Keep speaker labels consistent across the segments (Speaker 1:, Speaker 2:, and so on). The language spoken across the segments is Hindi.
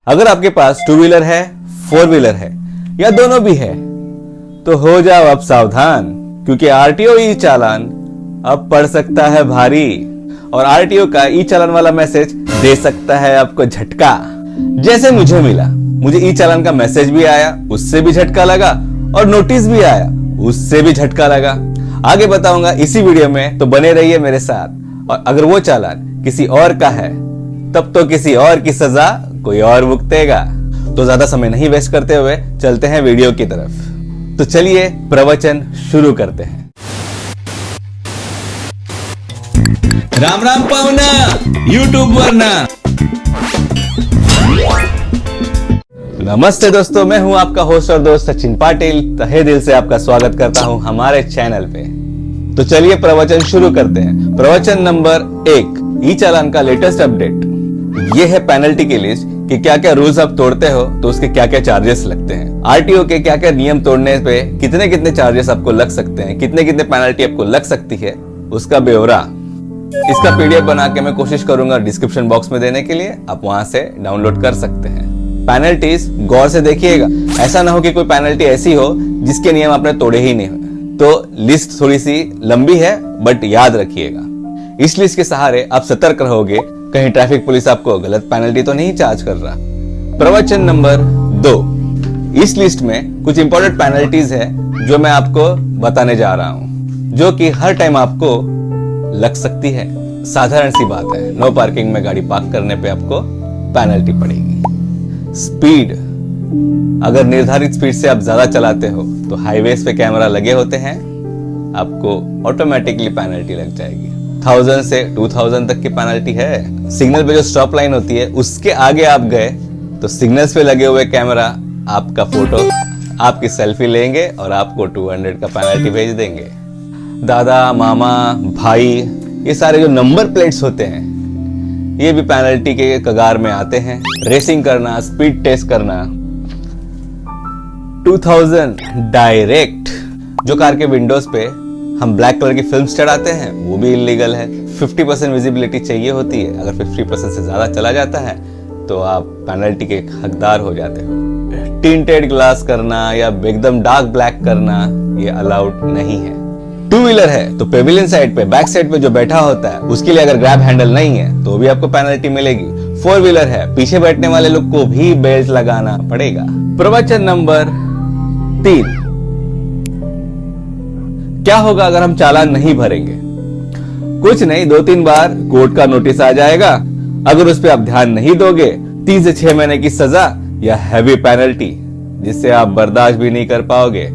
Speaker 1: अगर आपके पास टू व्हीलर है, फोर व्हीलर है या दोनों भी है तो हो जाओ अब सावधान, क्योंकि आरटीओ ई चालान अब पड़ सकता है भारी और आरटीओ का ई चालान वाला मैसेज दे सकता है आपको झटका। जैसे मुझे मिला, मुझे ई चालान का मैसेज भी आया, उससे भी झटका लगा और नोटिस भी आया, उससे भी झटका लगा। आगे बताऊंगा इसी वीडियो में, तो बने रहिए मेरे साथ। और अगर वो चालान किसी और का है तब तो किसी और की सजा कोई और भुगतेगा। तो ज्यादा समय नहीं वेस्ट करते हुए चलते हैं वीडियो की तरफ। तो चलिए प्रवचन शुरू करते हैं। राम राम पाहुणा यूट्यूब वर ना। नमस्ते दोस्तों, मैं हूं आपका होस्ट और दोस्त सचिन पाटिल। तहे दिल से आपका स्वागत करता हूं हमारे चैनल पे। तो चलिए प्रवचन शुरू करते हैं। प्रवचन नंबर 1, ई चालान का लेटेस्ट अपडेट। ये है पेनल्टी की लिस्ट कि क्या क्या रूल्स आप तोड़ते हो तो उसके क्या क्या चार्जेस लगते हैं। आरटीओ के क्या क्या नियम तोड़ने पे कितने कितने चार्जेस आपको लग सकते हैं, कितने कितने पेनल्टी आपको लग सकती है, उसका ब्यौरा इसका पीडीएफ बना के मैं कोशिश करूंगा डिस्क्रिप्शन बॉक्स में देने के लिए। आप वहां से डाउनलोड कर सकते हैं। पेनल्टीज गौर से देखिएगा, ऐसा ना हो कि कोई पेनल्टी ऐसी हो जिसके नियम आपने तोड़े ही नहीं। तो लिस्ट थोड़ी सी लंबी है, बट याद रखिएगा इस लिस्ट के सहारे आप सतर्क रहोगे, कहीं ट्रैफिक पुलिस आपको गलत पेनल्टी तो नहीं चार्ज कर रहा। प्रवचन नंबर 2, इस लिस्ट में कुछ इंपॉर्टेंट पेनल्टीज है जो मैं आपको बताने जा रहा हूं, जो कि हर टाइम आपको लग सकती है। साधारण सी बात है, नो पार्किंग में गाड़ी पार्क करने पे आपको पेनल्टी पड़ेगी। स्पीड, अगर निर्धारित स्पीड से आप ज्यादा चलाते हो तो हाईवेज पे कैमरा लगे होते हैं, आपको ऑटोमेटिकली पेनल्टी लग जाएगी। 1000 से 2000 तक की पेनल्टी है। सिग्नल पे जो स्टॉप लाइन होती है उसके आगे आप गए तो सिग्नल्स पे लगे हुए कैमरा आपका फोटो, आपकी सेल्फी लेंगे और आपको 200 का पेनल्टी भेज देंगे। दादा, मामा, भाई, ये सारे जो नंबर प्लेट्स होते हैं ये भी पेनल्टी के कगार में आते हैं। रेसिंग करना, स्पीड टेस्ट करना, 2000 डायरेक्ट। जो कार के विंडोज पे हम ब्लैक कलर की फिल्म्स चढ़ाते हैं वो भी इलीगल है। 50% विजिबिलिटी चाहिए होती है, अगर 50% से ज्यादा चला जाता है तो आप पेनल्टी के हकदार हो जाते हो। टिंटेड ग्लास करना या एकदम डार्क ब्लैक करना ये अलाउड नहीं है। टू व्हीलर है तो पेविलियन साइड पे, बैक साइड पे जो बैठा होता है उसके लिए अगर ग्रैब हैंडल नहीं है तो भी आपको पेनल्टी मिलेगी। फोर व्हीलर है, पीछे बैठने वाले लोग को भी बेल्ट लगाना पड़ेगा। प्रवचन नंबर 3, क्या होगा अगर हम चालान नहीं भरेंगे? कुछ नहीं, 2-3 बार कोर्ट का नोटिस आ जाएगा। अगर उस पर आप ध्यान नहीं दोगे 3 से 6 महीने की सजा या हैवी पेनल्टी, जिससे आप बर्दाश्त भी नहीं कर पाओगे।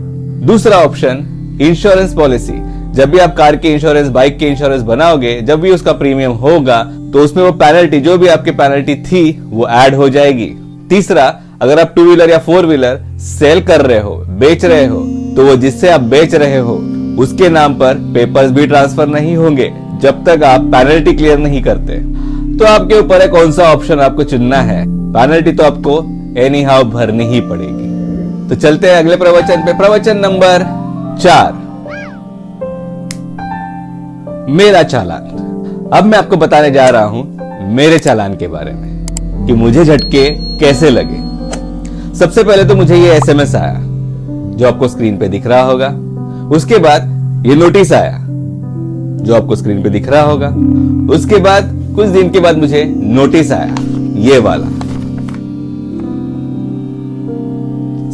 Speaker 1: दूसरा ऑप्शन, इंश्योरेंस पॉलिसी। जब भी आप कार की इंश्योरेंस, बाइक की इंश्योरेंस बनाओगे, जब भी उसका प्रीमियम होगा तो उसमें वो पेनल्टी, जो भी आपकी पेनल्टी थी वो ऐड हो जाएगी। तीसरा, अगर आप टू व्हीलर या फोर व्हीलर सेल कर रहे हो, बेच रहे हो, तो वो जिससे आप बेच रहे हो उसके नाम पर पेपर्स भी ट्रांसफर नहीं होंगे जब तक आप पेनल्टी क्लियर नहीं करते। तो आपके ऊपर है कौन सा ऑप्शन आपको चुनना है। पेनल्टी तो आपको एनी हाउ भरनी ही पड़ेगी। तो चलते हैं अगले प्रवचन पे। प्रवचन नंबर 4, मेरा चालान। अब मैं आपको बताने जा रहा हूं मेरे चालान के बारे में कि मुझे झटके कैसे लगे। सबसे पहले तो मुझे ये एसएमएस आया जो आपको स्क्रीन पे दिख रहा होगा। उसके बाद ये नोटिस आया जो आपको स्क्रीन पे दिख रहा होगा। उसके बाद कुछ दिन के बाद मुझे नोटिस आया ये वाला।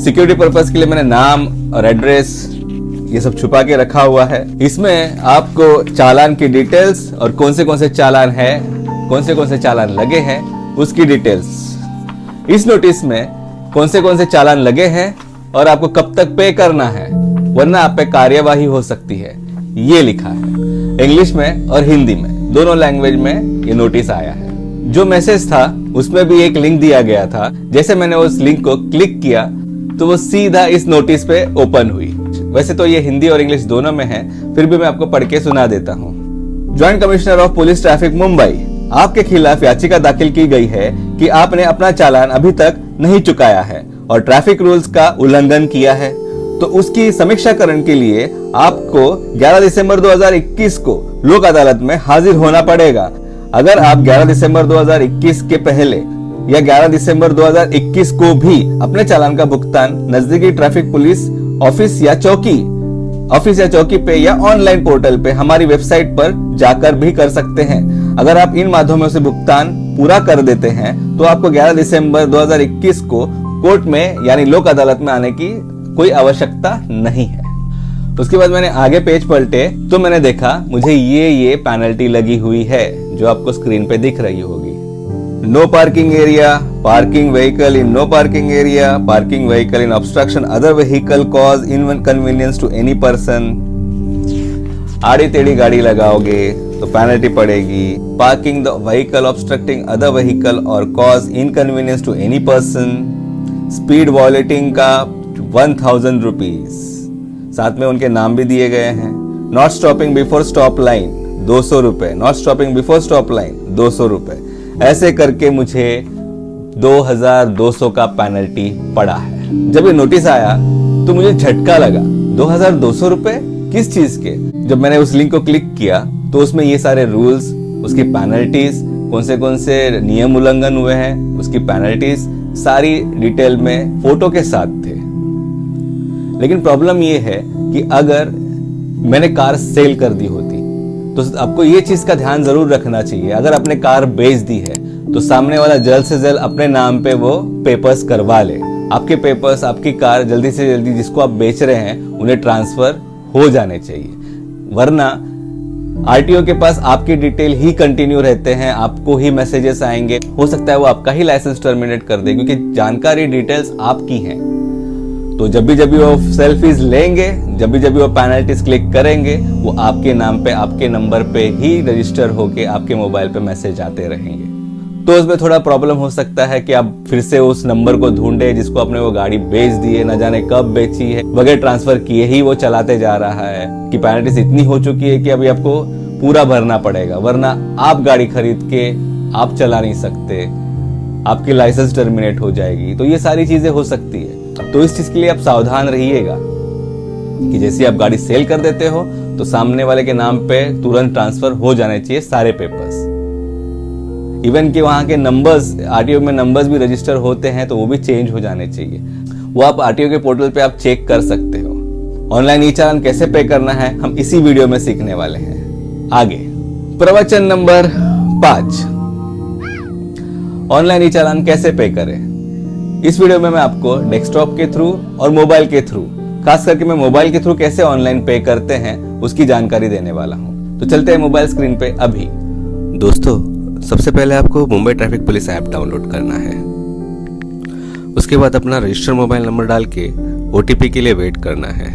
Speaker 1: सिक्योरिटी पर्पस के लिए मैंने नाम और एड्रेस ये सब छुपा के रखा हुआ है। इसमें आपको चालान की डिटेल्स और कौन से चालान है, कौन से चालान लगे हैं उसकी डिटेल्स। इस नोटिस में कौन से चालान लगे हैं और आपको कब तक पे करना है, वरना आप पे कार्यवाही हो सकती है, ये लिखा है। इंग्लिश में और हिंदी में दोनों लैंग्वेज में ये नोटिस आया है। जो मैसेज था उसमें भी एक लिंक दिया गया था। जैसे मैंने उस लिंक को क्लिक किया तो वो सीधा इस नोटिस पे ओपन हुई। वैसे तो ये हिंदी और इंग्लिश दोनों में है, फिर भी मैं आपको पढ़ के सुना देता हूँ। Joint commissioner of police traffic Mumbai, आपके खिलाफ याचिका दाखिल की गई है कि आपने अपना चालान अभी तक नहीं चुकाया है और ट्रैफिक रूल्स का उल्लंघन किया है। तो उसकी समीक्षाकरण के लिए आपको 11 दिसंबर 2021 को लोक अदालत में हाजिर होना पड़ेगा। अगर आप 11 दिसंबर 2021 के पहले या 11 दिसंबर 2021 को भी अपने चालान का भुगतान नजदीकी ट्रैफिक पुलिस ऑफिस या चौकी पे या ऑनलाइन पोर्टल पे हमारी वेबसाइट पर जाकर भी कर सकते हैं। अगर आप इन माध्यमों से भुगतान पूरा कर देते हैं तो आपको 11 दिसंबर 2021 को कोर्ट में यानी लोक अदालत में आने की कोई आवश्यकता नहीं है। उसके बाद मैंने आगे पेज पलटे तो मैंने देखा मुझे ये पेनल्टी लगी हुई है जो आपको स्क्रीन पे दिख रही होगी। No parking area, parking vehicle in no parking area, parking vehicle in obstruction other vehicle cause inconvenience to any person. आड़ी टेढ़ी गाड़ी लगाओगे तो पेनल्टी पड़ेगी। Parking the vehicle obstructing other vehicle और cause inconvenience to any person. Speed violating का 1000 रुपीज, साथ में उनके नाम भी दिए गए हैं। Not stopping before stop line 200 रुपए, not stopping before stop line 200 रुपए। ऐसे करके मुझे 2200 का पेनल्टी पड़ा है। जब ये नोटिस आया तो मुझे झटका लगा। 2200 रुपए किस चीज के? जब मैंने उस लिंक को क्लिक किया तो उसमें ये सारे रूल्स, उसकी पेनल्टीज, कौन से नियम उल्लंघन हुए हैं, उसकी पेनल्टीज सारी डिटेल में फोटो के साथ थे। लेकिन प्रॉब्लम ये है कि अगर मैंने कार सेल कर दी होती तो आपको ये चीज का ध्यान जरूर रखना चाहिए। अगर आपने कार बेच दी है तो सामने वाला जल्द से जल्द अपने नाम पे वो पेपर्स करवा ले। आपके पेपर्स, आपकी कार जल्दी से जल्दी जिसको आप बेच रहे हैं उन्हें ट्रांसफर हो जाने चाहिए, वरना आरटीओ के पास आपकी डिटेल ही कंटिन्यू रहते हैं, आपको ही मैसेजेस आएंगे। हो सकता है वो आपका ही लाइसेंस टर्मिनेट कर दे क्योंकि जानकारी डिटेल्स आपकी हैं। तो जब भी वो सेल्फीज लेंगे, जब भी वो पेनल्टीज क्लिक करेंगे, वो आपके नाम पे, आपके नंबर पे ही रजिस्टर होके आपके मोबाइल पे मैसेज आते रहेंगे। तो उसमें थोड़ा प्रॉब्लम हो सकता है कि आप फिर से उस नंबर को ढूंढे जिसको आपने वो गाड़ी बेच दी है, न जाने कब बेची है, बगैर ट्रांसफर किए ही वो चलाते जा रहा है कि पेनल्टीज इतनी हो चुकी है कि अभी आपको पूरा भरना पड़ेगा, वरना आप गाड़ी खरीद के आप चला नहीं सकते, आपकी लाइसेंस टर्मिनेट हो जाएगी। तो ये सारी चीजें हो सकती है। तो इस चीज के लिए आप सावधान रहिएगा कि जैसे आप गाड़ी सेल कर देते हो तो सामने वाले के नाम पे तुरंत ट्रांसफर हो जाने चाहिए सारे पेपर्स। इवन कि वहां के नंबर्स, आरटीओ में नंबर्स भी रजिस्टर होते हैं तो वो भी चेंज हो जाने चाहिए। वो आप आरटीओ के पोर्टल पे आप चेक कर सकते हो। ऑनलाइन ई चालान कैसे पे करना है हम इसी वीडियो में सीखने वाले हैं। आगे प्रवचन नंबर 5, ऑनलाइन ई चालान कैसे पे करें। इस वीडियो में मैं आपको डेस्कटॉप के थ्रू और मोबाइल के थ्रू, खास करके मैं मोबाइल के थ्रू कैसे ऑनलाइन पे करते हैं उसकी जानकारी देने वाला हूं। तो चलते हैं मोबाइल स्क्रीन पे अभी।
Speaker 2: दोस्तों, सबसे पहले आपको Mumbai traffic police app download करना है। उसके बाद अपना रजिस्टर मोबाइल नंबर डाल के ओटीपी के लिए वेट करना है।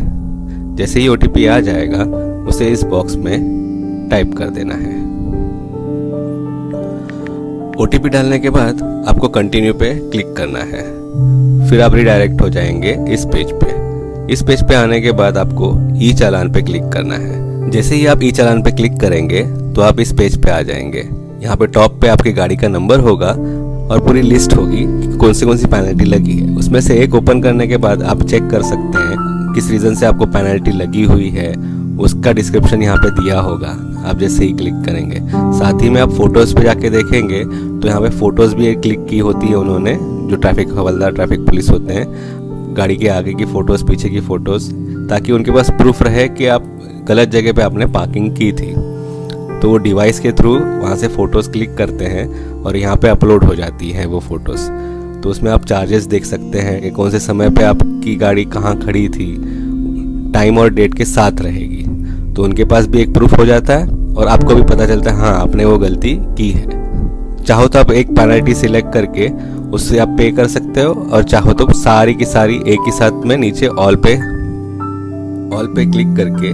Speaker 2: जैसे ही ओटीपी आ जाएगा उसे इस बॉक्स में टाइप कर देना है। ओटीपी डालने के बाद आपको कंटिन्यू पे क्लिक करना है। फिर आप रिडायरेक्ट हो जाएंगे इस पेज पे। इस पेज पे आने के बाद आपको ई चालान पे क्लिक करना है। जैसे ही आप ई चालान पे क्लिक करेंगे तो आप इस पेज पे आ जाएंगे। यहाँ पे टॉप पे आपकी गाड़ी का नंबर होगा और पूरी लिस्ट होगी कि कौन सी पेनल्टी लगी है। उसमें से एक ओपन करने के बाद आप चेक कर सकते हैं किस रीजन से आपको पेनल्टी लगी हुई है, उसका डिस्क्रिप्शन यहाँ पे दिया होगा। आप जैसे ही क्लिक करेंगे, साथ ही में आप फोटोज पे जाके देखेंगे तो यहाँ पे फोटोज भी क्लिक की होती है उन्होंने, जो ट्रैफिक हवलदार, ट्रैफिक पुलिस होते हैं, गाड़ी के आगे की फोटोज, पीछे की फोटोज, ताकि उनके पास प्रूफ रहे कि आप गलत जगह पे आपने पार्किंग की थी। तो वो डिवाइस के थ्रू वहाँ से फोटोज क्लिक करते हैं और यहाँ पे अपलोड हो जाती है वो फोटोज। तो उसमें आप चार्जेस देख सकते हैं कि कौन से समय पे आपकी गाड़ी कहाँ खड़ी थी, टाइम और डेट के साथ रहेगी। तो उनके पास भी एक प्रूफ हो जाता है और आपको भी पता चलता है हाँ आपने वो गलती की है। चाहो तो आप एक पेनल्टी सिलेक्ट करके उससे आप पे कर सकते हो, और चाहो तो सारी की सारी एक ही साथ में नीचे ऑल पे क्लिक करके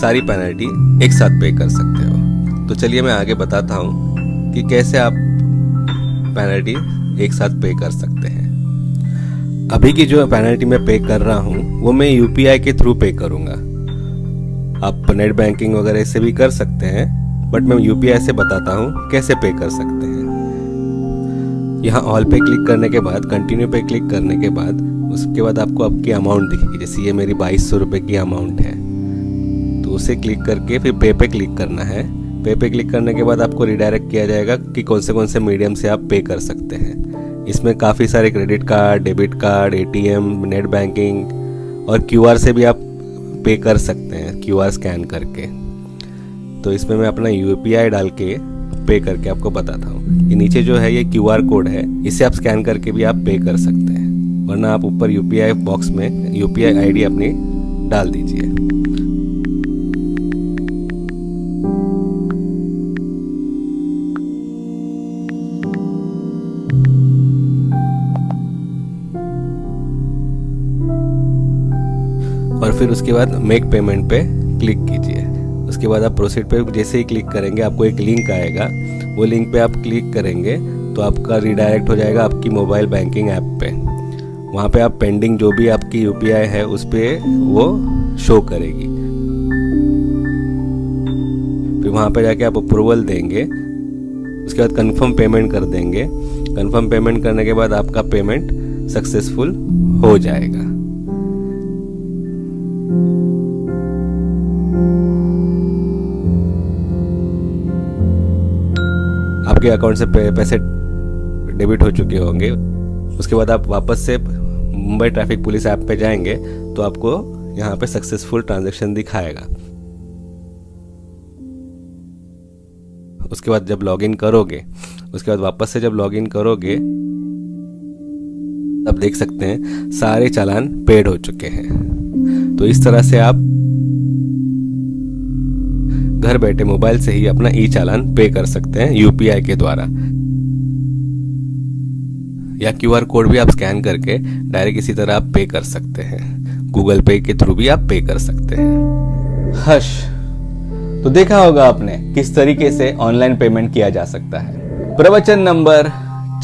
Speaker 2: सारी पेनल्टी एक साथ पे कर सकते हो। तो चलिए मैं आगे बताता हूँ कि कैसे आप पेनल्टी एक साथ पे कर सकते हैं। अभी की जो पेनल्टी मैं पे कर रहा हूँ वो मैं यूपीआई के थ्रू पे करूँगा। आप नेट बैंकिंग वगैरह से भी कर सकते हैं, बट मैं यूपीआई से बताता हूँ कैसे पे कर सकते हैं। यहाँ ऑल पे क्लिक करने के बाद, कंटिन्यू पे क्लिक करने के बाद, उसके बाद आपको आपकी अमाउंट दिखेगी। जैसे ये मेरी 2200 रुपये की अमाउंट है, तो उसे क्लिक करके फिर पे क्लिक करना है। पे क्लिक करने के बाद आपको रिडायरेक्ट किया जाएगा कि कौन से मीडियम से आप पे कर सकते हैं। इसमें काफ़ी सारे credit card, debit card, ATM, net banking और क्यूआर से भी आप पे कर सकते हैं, क्यूआर स्कैन करके। तो इसमें मैं अपना यूपीआई डाल के पे करके आपको बताता हूँ। ये नीचे जो है ये क्यूआर कोड है, इसे आप स्कैन करके भी आप पे कर सकते हैं, वरना आप ऊपर यूपीआई बॉक्स में यूपीआई आईडी अपनी डाल दीजिए। और फिर उसके बाद मेक पेमेंट पे क्लिक कीजिए। उसके बाद आप प्रोसीड पे जैसे ही क्लिक करेंगे आपको एक लिंक आएगा, वो लिंक पे आप क्लिक करेंगे तो आपका रिडायरेक्ट हो जाएगा आपकी मोबाइल बैंकिंग ऐप पे। वहाँ पे आप पेंडिंग जो भी आपकी यूपीआई है उस पर वो शो करेगी। फिर वहाँ पे जाके आप अप्रूवल देंगे, उसके बाद कंफर्म पेमेंट कर देंगे। कंफर्म पेमेंट करने के बाद आपका पेमेंट सक्सेसफुल हो जाएगा। आपके अकाउंट से पैसे डेबिट हो चुके होंगे। उसके बाद आप वापस से मुंबई ट्रैफिक पुलिस ऐप पे जाएंगे तो आपको यहाँ पे सक्सेसफुल ट्रांजैक्शन दिखाएगा। उसके बाद जब लॉगिन करोगे, उसके बाद वापस से जब लॉगिन करोगे तब देख सकते हैं सारे चालान पेड हो चुके हैं। तो इस तरह से आप घर बैठे मोबाइल से ही अपना ई चालान पे कर सकते हैं यूपीआई के द्वारा, या क्यूआर कोड भी आप स्कैन करके डायरेक्ट इसी तरह आप पे कर सकते हैं। गूगल पे के थ्रू भी आप पे कर सकते हैं।
Speaker 1: हर्ष, तो देखा होगा आपने किस तरीके से ऑनलाइन पेमेंट किया जा सकता है। प्रवचन नंबर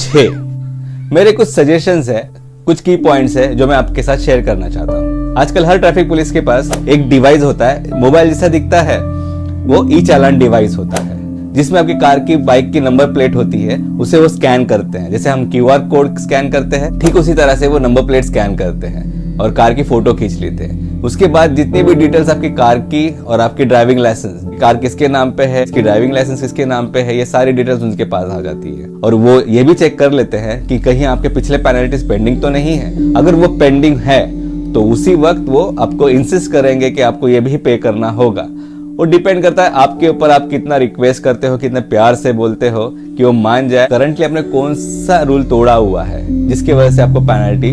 Speaker 1: 6, मेरे कुछ सजेशंस है, कुछ की पॉइंट्स है जो मैं आपके साथ शेयर करना चाहता हूँ। आजकल हर ट्रैफिक पुलिस के पास एक डिवाइस होता है, मोबाइल जैसा दिखता है, वो ई चालान डिवाइस होता है, जिसमें आपकी कार की, बाइक की नंबर प्लेट होती है, उसे वो स्कैन करते हैं। जैसे हम क्यूआर कोड स्कैन करते हैं, ठीक उसी तरह से वो नंबर प्लेट स्कैन करते हैं और कार की फोटो खींच लेते हैं। उसके बाद जितनी भी डिटेल्स आपकी कार की और आपकी ड्राइविंग लाइसेंस, कार किसके नाम पे है, इसकी ड्राइविंग लाइसेंस किसके नाम पे है, ये सारी डिटेल्स उनके पास आ जाती है। और वो ये भी चेक कर लेते हैं कि कहीं आपके पिछले पेनल्टीज पेंडिंग तो नहीं है। अगर वो पेंडिंग है तो उसी वक्त वो आपको इंसिस्ट करेंगे कि आपको ये भी पे करना होगा। वो डिपेंड करता है आपके ऊपर, आप कितना रिक्वेस्ट करते हो, कितने प्यार से बोलते हो कि वो मान जाए। करंटली आपने कौन सा रूल तोड़ा हुआ है जिसकी वजह से आपको पेनल्टी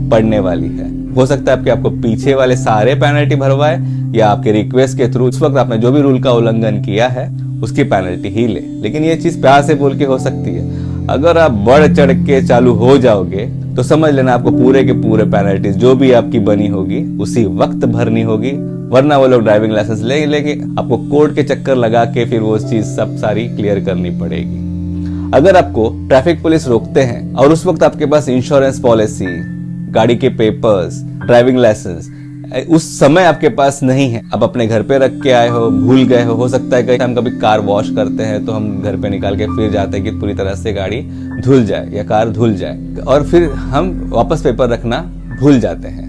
Speaker 1: पड़ने वाली है। हो सकता है कि आपको पीछे वाले सारे पेनल्टी भरवाए, या आपके रिक्वेस्ट के थ्रू उस वक्त आपने जो भी रूल का उल्लंघन किया है उसकी पेनल्टी ही ले। लेकिन ये चीज प्यार से बोल के हो सकती है। अगर आप बढ़ चढ़ के चालू हो जाओगे तो समझ लेना आपको पूरे के पूरे पेनल्टीज जो भी आपकी बनी होगी उसी वक्त भरनी होगी, वरना वो लोग ड्राइविंग लाइसेंस ले लेंगे, आपको कोर्ट के चक्कर लगा के फिर वो चीज सब सारी क्लियर करनी पड़ेगी। अगर आपको ट्रैफिक पुलिस रोकते हैं और उस वक्त आपके पास इंश्योरेंस पॉलिसी, गाड़ी के पेपर्स, ड्राइविंग लाइसेंस उस समय आपके पास नहीं है, आप अपने घर पे रख के आए हो, भूल गए हो सकता है कि हम कभी कार वॉश करते हैं तो हम घर पे निकाल के फिर जाते हैं कि पूरी तरह से गाड़ी धुल जाए या कार धुल जाए, और फिर हम वापस पेपर रखना भूल जाते हैं।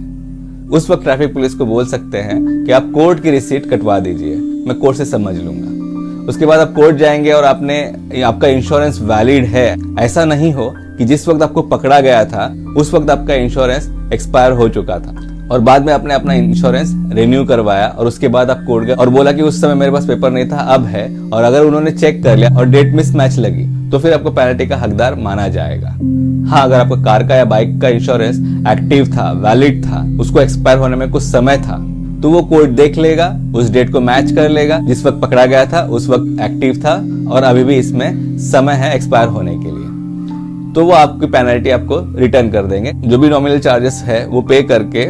Speaker 1: उस वक्त ट्रैफिक पुलिस को बोल सकते हैं कि आप कोर्ट की रिसीट कटवा दीजिए, मैं कोर्ट से समझ लूंगा। उसके बाद आप कोर्ट जाएंगे और आपका इंश्योरेंस वैलिड है। ऐसा नहीं हो कि जिस वक्त आपको पकड़ा गया था उस वक्त आपका इंश्योरेंस एक्सपायर हो चुका था और बाद में आपने अपना इंश्योरेंस रिन्यू करवाया और उसके बाद आप कोर्ट गए और बोला कि उस समय मेरे पास पेपर नहीं था, अब है। और अगर उन्होंने चेक कर लिया और डेट मिसमैच लगी तो फिर आपको पेनल्टी का हकदार माना जाएगा। हाँ, अगर आपका कार का या बाइक का इंश्योरेंस एक्टिव था, वैलिड था, उसको एक्सपायर होने में कुछ समय था, तो वो कोर्ट देख लेगा, उस डेट को मैच कर लेगा, जिस वक्त पकड़ा गया था उस वक्त एक्टिव था और अभी भी इसमें समय है एक्सपायर होने के लिए, तो वो आपकी पेनल्टी आपको रिटर्न कर देंगे। जो भी नॉमिनल चार्जेस है वो पे करके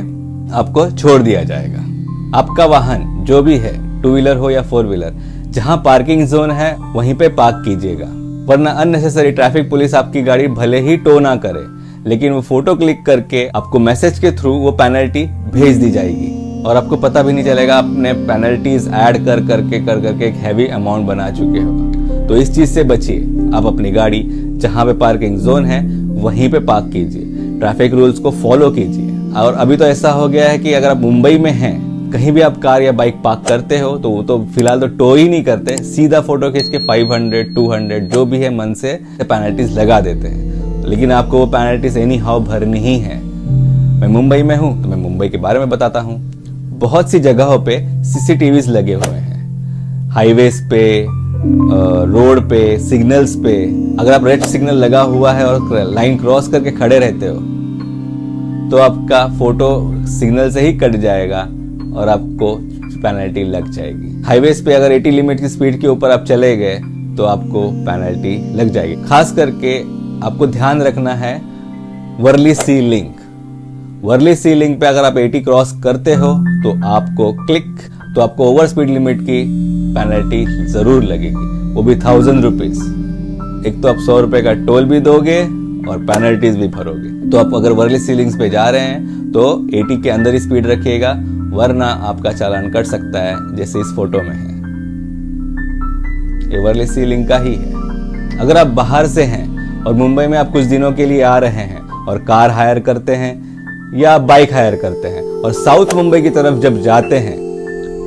Speaker 1: आपको छोड़ दिया जाएगा। आपका वाहन जो भी है, टू व्हीलर हो या फोर व्हीलर, जहां पार्किंग जोन है वहीं पे पार्क कीजिएगा, वरना अननेसेसरी ट्रैफिक पुलिस आपकी गाड़ी भले ही टो ना करे लेकिन वो फोटो क्लिक करके आपको मैसेज के थ्रू वो पेनल्टी भेज दी जाएगी और आपको पता भी नहीं चलेगा आपने पेनल्टीज ऐड कर करके एक हैवी अमाउंट बना चुके हो। तो इस चीज से बचिए। आप अपनी गाड़ी जहां पे पार्किंग जोन है वहीं पे पार्क कीजिए, ट्रैफिक रूल्स को फॉलो कीजिए। और अभी तो ऐसा हो गया है कि अगर आप मुंबई में हैं, कहीं भी आप कार या बाइक पार्क करते हो तो वो तो फिलहाल तो टो ही नहीं करते, सीधा फोटो खींच के 500, 200 जो भी है मन से पेनल्टीज लगा देते हैं। लेकिन आपको वो पेनल्टीज एनी हाउ भरनी ही है। मैं मुंबई में हूं तो मैं मुंबई के बारे में बताता हूं। बहुत सी जगहों पे सीसीटीवीज लगे हुए हैं, हाईवेज पे, रोड पे, सिग्नल्स पे। अगर आप रेड सिग्नल लगा हुआ है और लाइन क्रॉस करके खड़े रहते हो तो आपका फोटो सिग्नल से ही कट जाएगा और आपको पेनल्टी लग जाएगी। हाईवेज पे अगर 80 लिमिट की स्पीड के ऊपर आप चले गए तो आपको पेनल्टी लग जाएगी। खास करके आपको ध्यान रखना है वर्ली सी लिंक। वर्ली सी लिंक पे अगर आप 80 क्रॉस करते हो तो आपको ओवर स्पीड लिमिट की पेनल्टी जरूर लगेगी, वो भी 1000 रुपीज। एक तो आप 100 रुपए का टोल भी दोगे और पेनल्टीज भी भरोगे। तो आप अगर वर्ली सी लिंक्स पे जा रहे हैं तो 80 के अंदर ही स्पीड रखिएगा, वरना आपका चालान कट सकता है, जैसे इस फोटो में है। ये वर्ली सी लिंक का ही है। अगर आप बाहर से हैं और मुंबई में आप कुछ दिनों के लिए आ रहे हैं और कार हायर करते हैं या बाइक हायर करते हैं और साउथ मुंबई की तरफ जब जाते हैं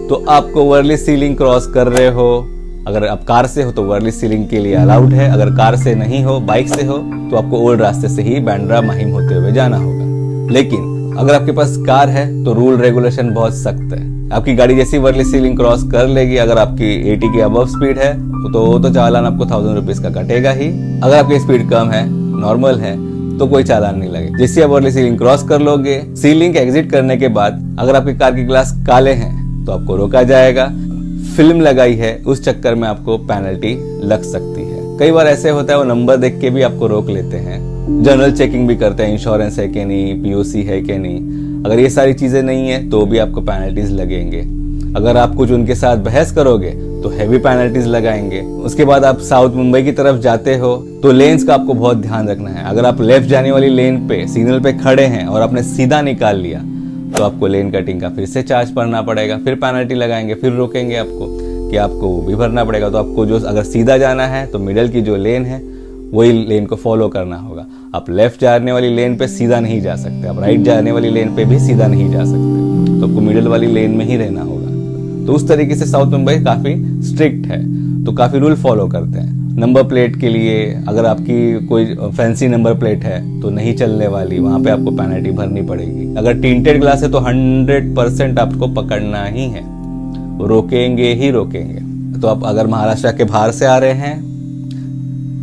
Speaker 1: तो आपको वर्ली सी लिंक क्रॉस कर रहे हो, अगर आप कार से हो तो वर्ली सी लिंक के लिए अलाउड है। अगर कार से नहीं हो, बाइक से हो, तो आपको ओल्ड रास्ते से ही बांद्रा माहिम होते हुए जाना होगा। लेकिन अगर आपके पास कार है तो रूल रेगुलेशन बहुत सख्त है। आपकी गाड़ी जैसी वर्ली सी लिंक क्रॉस कर लेगी, अगर आपकी 80 के अबव स्पीड है तो चालान आपको 1000 रुपीज का कटेगा ही। अगर आपकी स्पीड कम है, नॉर्मल है, तो कोई चालान नहीं लगेगा। जैसे आप वर्ली सी लिंक क्रॉस कर लोगे, सी लिंक एग्जिट करने के बाद अगर आपकी कार की ग्लास काले हैं तो आपको रोका जाएगा। फिल्म लगाई है उस चक्कर में आपको पेनल्टी लग सकती है। कई बार ऐसे होता है वो नंबर देख के भी आपको रोक लेते हैं। जनरल चेकिंग भी करते हैं, इंश्योरेंस है कि नहीं, पीओसी है कि नहीं। अगर ये सारी चीजें नहीं है तो भी आपको पेनल्टीज लगेंगे। अगर आप कुछ उनके साथ बहस करोगे तो हैवी पेनल्टीज लगाएंगे। उसके बाद आप साउथ मुंबई की तरफ जाते हो तो लेन्स का आपको बहुत ध्यान रखना है। अगर आप लेफ्ट जाने वाली लेन पे सिग्नल पे खड़े हैं और आपने सीधा निकाल लिया तो आपको लेन कटिंग का फिर से चार्ज भरना पड़ेगा, फिर पेनल्टी लगाएंगे, फिर रोकेंगे आपको कि आपको वो भी भरना पड़ेगा। तो आपको जो अगर सीधा जाना है तो मिडल की जो लेन है वही लेन को फॉलो करना होगा। आप लेफ्ट जाने वाली लेन पे सीधा नहीं जा सकते, आप राइट जाने वाली लेन पे भी सीधा नहीं जा सकते, तो आपको मिडल वाली लेन में ही रहना होगा। तो उस तरीके से साउथ मुंबई काफी स्ट्रिक्ट है, तो काफी रूल फॉलो करते हैं। नंबर प्लेट के लिए अगर आपकी कोई फैंसी नंबर प्लेट है तो नहीं चलने वाली, वहां पे आपको पेनल्टी भरनी पड़ेगी। अगर टिंटेड ग्लास है तो 100% आपको पकड़ना ही है, रोकेंगे ही रोकेंगे। तो आप अगर महाराष्ट्र के बाहर से आ रहे हैं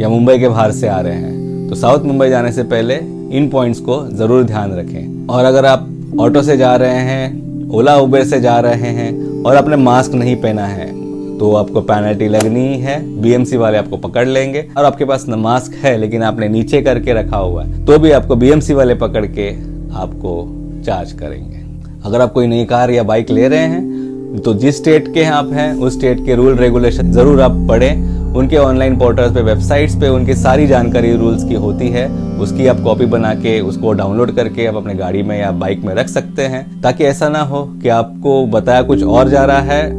Speaker 1: या मुंबई के बाहर से आ रहे हैं तो साउथ मुंबई जाने से पहले इन पॉइंट्स को जरूर ध्यान रखें। और अगर आप ऑटो से जा रहे हैं, ओला उबेर से जा रहे हैं और आपने मास्क नहीं पहना है तो आपको पेनल्टी लगनी ही है। बीएमसी वाले आपको पकड़ लेंगे। और आपके पास न मास्क है लेकिन आपने नीचे करके रखा हुआ है तो भी आपको बीएमसी वाले पकड़ के आपको चार्ज करेंगे। अगर आप कोई नई कार या बाइक ले रहे हैं तो जिस स्टेट के आप हैं उस स्टेट के रूल रेगुलेशन जरूर आप पढ़ें। उनके ऑनलाइन पोर्टल्स पे, वेबसाइट्स पे उनकी सारी जानकारी रूल्स की होती है। उसकी आप कॉपी बना के उसको डाउनलोड करके आप अपने गाड़ी में या बाइक में रख सकते हैं, ताकि ऐसा ना हो कि आपको बताया कुछ और जा रहा है,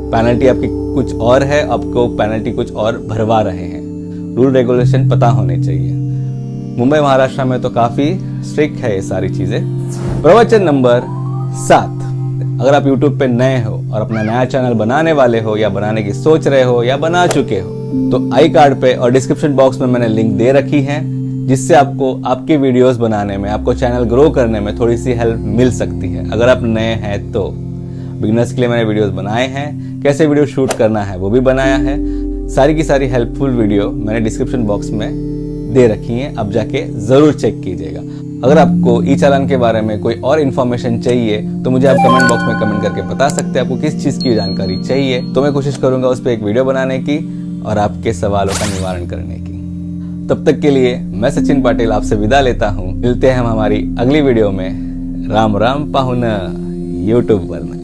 Speaker 1: पेनल्टी आपकी कुछ और है, आपको पेनल्टी कुछ और भरवा रहे हैं। रूल रेगुलेशन पता होने चाहिए। मुंबई महाराष्ट्र में तो काफी स्ट्रिक्ट है ये सारी चीजें। प्रवचन नंबर 7, अगर आप YouTube पे नए हो और अपना नया चैनल बनाने वाले हो या बनाने की सोच रहे हो या बना चुके हो तो आई कार्ड पे और डिस्क्रिप्शन बॉक्स में मैंने लिंक दे रखी है, जिससे आपको आपकी वीडियोस बनाने में, आपको चैनल ग्रो करने में थोड़ी सी हेल्प मिल सकती है। अगर आप नए हैं तो बिगिनर्स के लिए मैंने वीडियोस बनाए हैं, कैसे वीडियो शूट करना है वो भी बनाया है। सारी की सारी हेल्पफुल वीडियो मैंने डिस्क्रिप्शन बॉक्स में दे रखी है, अब जाके जरूर चेक कीजिएगा। अगर आपको ई चालान के बारे में कोई और इन्फॉर्मेशन चाहिए तो मुझे आप कमेंट बॉक्स में कमेंट करके बता सकते हैं आपको किस चीज की जानकारी चाहिए, तो मैं कोशिश करूंगा उस पर एक वीडियो बनाने की और आपके सवालों का निवारण करने की। तब तक के लिए मैं सचिन पाटिल आपसे विदा लेता हूं। मिलते हैं हम हमारी अगली वीडियो में। राम राम पाहुन यूट्यूब पर।